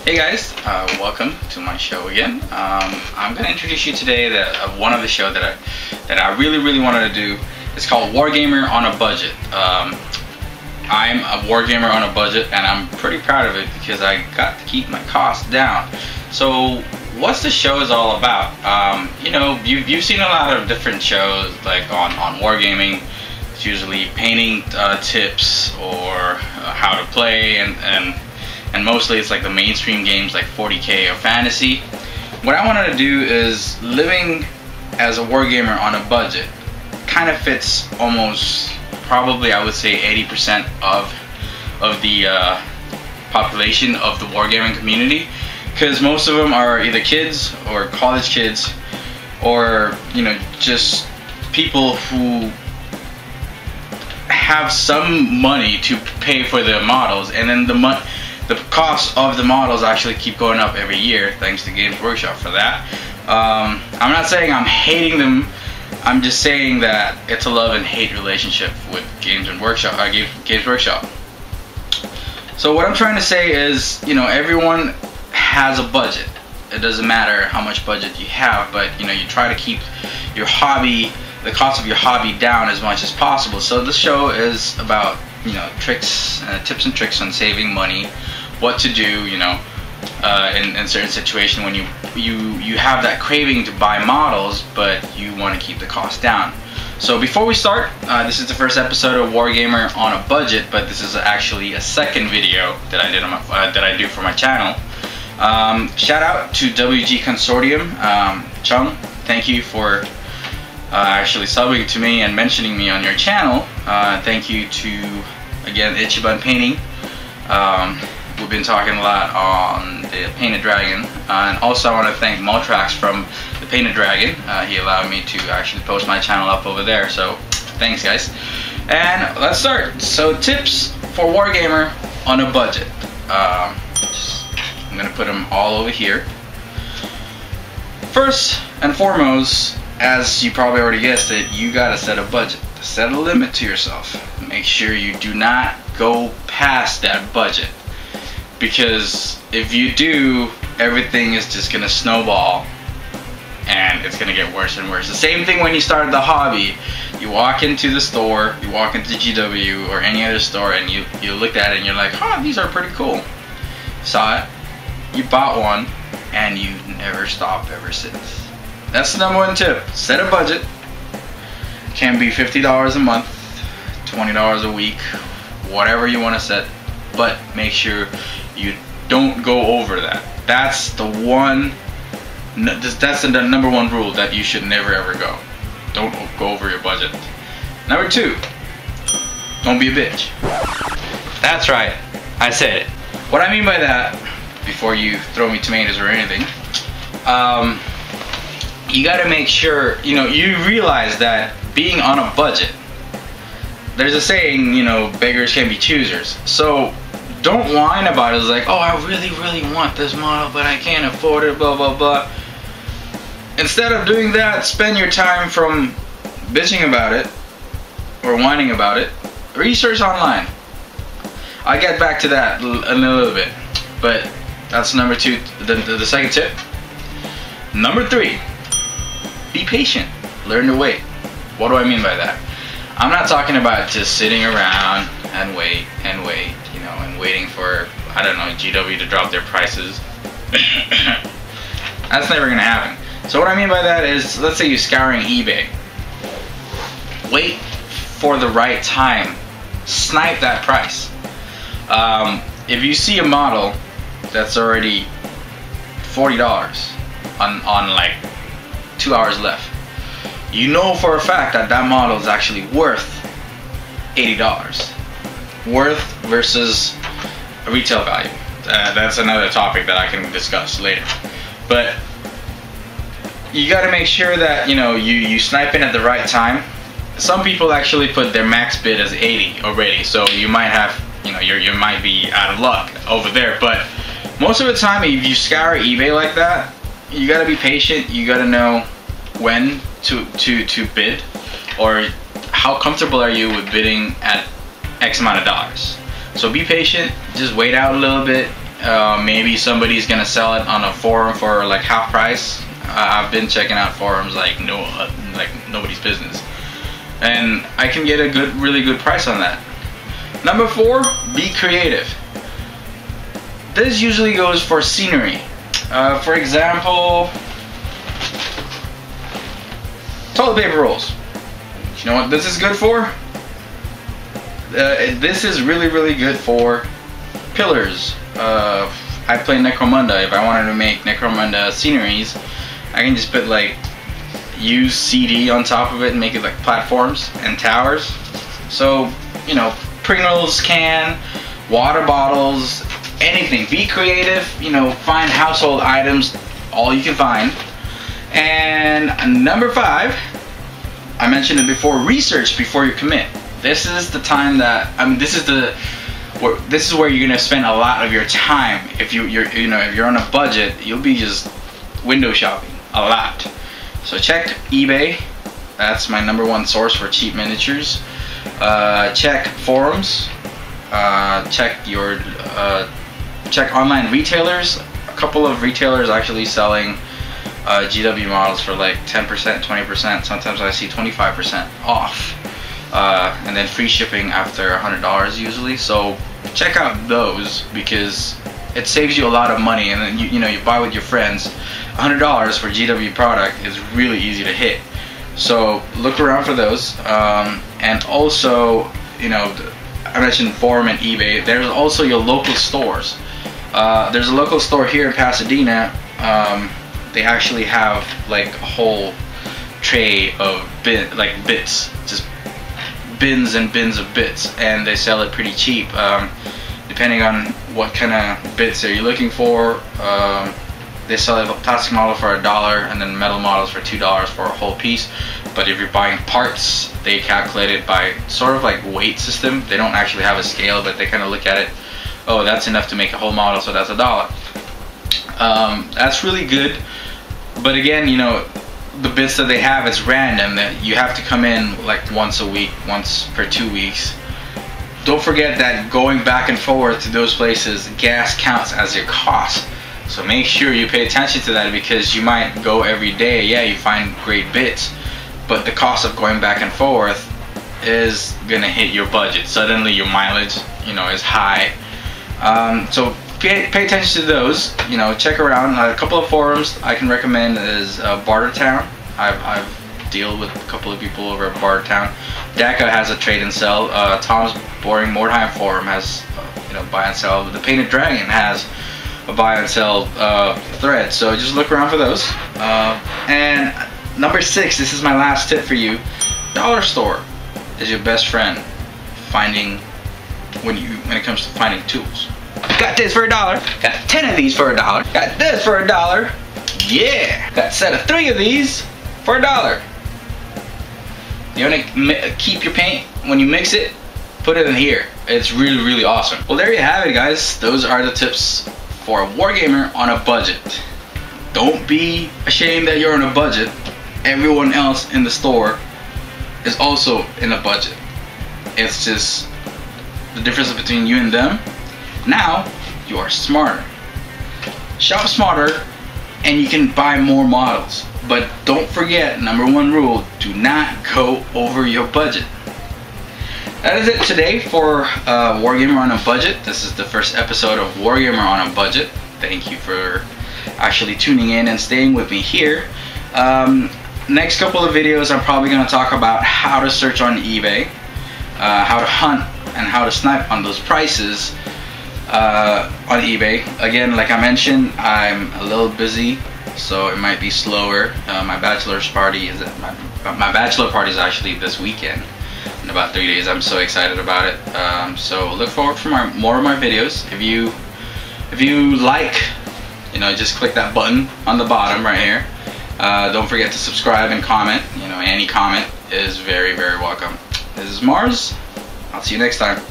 Hey guys, welcome to my show again. I'm going to introduce you today to one of the show that I really wanted to do. It's called Wargamer on a Budget. I'm a Wargamer on a budget, and I'm pretty proud of it because I got to keep my costs down. So what's the show is all about? You know, you've seen a lot of different shows like on Wargaming. It's usually painting tips or how to play, and mostly it's like the mainstream games like 40K or fantasy. What I wanted to do is living as a wargamer on a budget kind of fits almost, probably I would say 80% of the population of the wargaming community, because most of them are either kids or college kids, or you know, just people who have some money to pay for the models, and then the cost of the models actually keep going up every year, thanks to Games Workshop for that. I'm not saying I'm hating them. I'm just saying that it's a love and hate relationship with Games Workshop. So what I'm trying to say is, you know, everyone has a budget. It doesn't matter how much budget you have, but you know, you try to keep your hobby, the cost of your hobby, down as much as possible. So this show is about, you know, tricks, tips and tricks on saving money, what to do, you know, in certain situations when you have that craving to buy models, but you want to keep the cost down. So before we start, this is the first episode of Wargamer on a Budget, but this is actually a second video that I did on my, that I do for my channel. Shout out to WG Consortium, Chung. Thank you for actually subbing to me and mentioning me on your channel. Thank you to, again, Ichiban Painting. We've been talking a lot on the Painted Dragon, and also I want to thank Mouthrax from the Painted Dragon. He allowed me to actually post my channel up over there, so thanks guys. And let's start. So tips for Wargamer on a budget. I'm gonna put them all over here. First and foremost, as you probably already guessed it, you gotta set a budget. Set a limit to yourself. Make sure you do not go past that budget, because if you do, everything is just gonna snowball and it's gonna get worse and worse. The same thing when you started the hobby. You walk into the store, you walk into GW or any other store, and you looked at it and you're like, huh, these are pretty cool. Saw it, you bought one, and you never stopped ever since. That's the number one tip. Set a budget. Can be $50 a month, $20 a week, whatever you want to set, but make sure you don't go over that. That's the one. That's the number one rule that you should never ever go. Don't go over your budget. Number two, don't be a bitch. That's right, I said it. What I mean by that, before you throw me tomatoes or anything, you gotta make sure, you know, you realize that being on a budget, there's a saying, you know, beggars can be choosers. So don't whine about it. It's like, oh, I really want this model, but I can't afford it, blah blah blah. Instead of doing that, spend your time from bitching about it or whining about it. Research online. I'll get back to that in a little bit, but that's number two, the second tip. Number three, be patient. Learn to wait. What do I mean by that? I'm not talking about just sitting around and wait, you know, and waiting for, I don't know, GW to drop their prices. That's never gonna happen. So what I mean by that is, let's say you're scouring eBay. Wait for the right time. Snipe that price. If you see a model that's already $40 on like 2 hours left, you know for a fact that that model is actually worth $80. Worth versus a retail value. That's another topic that I can discuss later. But you got to make sure that, you know, you snipe in at the right time. Some people actually put their max bid as 80 already, so you might have, you know, you might be out of luck over there. But most of the time, if you scour eBay like that, you got to be patient. You got to know when to bid, or how comfortable are you with bidding at X amount of dollars. So be patient, just wait out a little bit, Maybe somebody's gonna sell it on a forum for like half price. I've been checking out forums like nobody's business, and I can get a really good price on that. Number 4, be creative. This usually goes for scenery. For example, toilet paper rolls. You know what this is good for? This is really good for pillars. I play Necromunda. If I wanted to make Necromunda sceneries, I can just put like use CD on top of it and make it like platforms and towers. So, you know, Pringles can, water bottles, anything. Be creative, you know, find household items, all you can find. And number 5, I mentioned it before, research before you commit. This is the time that, I mean, this is where you're gonna spend a lot of your time. If if you're on a budget, you'll be just window shopping a lot. So check eBay. That's my number 1 source for cheap miniatures. Check forums. Check online retailers. A couple of retailers actually selling GW models for like 10%, 20%. Sometimes I see 25% off. And then free shipping after $100 usually. So check out those because it saves you a lot of money. And then you buy with your friends. $100 for GW product is really easy to hit. So look around for those. And also, I mentioned forum and eBay. There's also your local stores. There's a local store here in Pasadena. They actually have like a whole tray of bits, just bins and bins of bits, and they sell it pretty cheap, depending on what kind of bits are you looking for. They sell a plastic model for $1 and then metal models for $2 for a whole piece. But if you're buying parts, they calculate it by sort of like weight system. They don't actually have a scale, but they kind of look at it. Oh, that's enough to make a whole model, so that's $1. That's really good. But again, the bits that they have is random. That you have to come in like once a week, once per 2 weeks. Don't forget that going back and forth to those places, gas counts as your cost. So make sure you pay attention to that, because you might go every day. Yeah, you find great bits, but the cost of going back and forth is gonna hit your budget. Suddenly your mileage, is high. So pay attention to those. Check around. A couple of forums I can recommend is Bartertown. I've dealt with a couple of people over at Bartertown. DACA has a trade and sell. Tom's Boring Mordheim forum has buy and sell. The Painted Dragon has a buy and sell thread. So just look around for those. And number 6, this is my last tip for you. Dollar store is your best friend when it comes to finding tools. Got this for $1. Got 10 of these for $1. Got this for $1. Yeah. Got a set of 3 of these for $1. You want to keep your paint when you mix it? Put it in here. It's really awesome. Well, there you have it, guys. Those are the tips for a wargamer on a budget. Don't be ashamed that you're on a budget. Everyone else in the store is also in a budget. It's just the difference between you and them. Now you are smarter. Shop smarter and you can buy more models. But don't forget, number 1 rule, do not go over your budget. That is it today for Wargamer on a Budget. This is the first episode of Wargamer on a Budget. Thank you for actually tuning in and staying with me here. Next couple of videos, I'm probably going to talk about how to search on eBay, how to hunt, and how to snipe on those prices on eBay. Again, like I mentioned, I'm a little busy, so it might be slower. My bachelor party is actually this weekend. In about 3 days. I'm so excited about it. So look forward for more of my videos. If you like, just click that button on the bottom right here. Don't forget to subscribe and comment. Any comment is very welcome. This is Mars. I'll see you next time.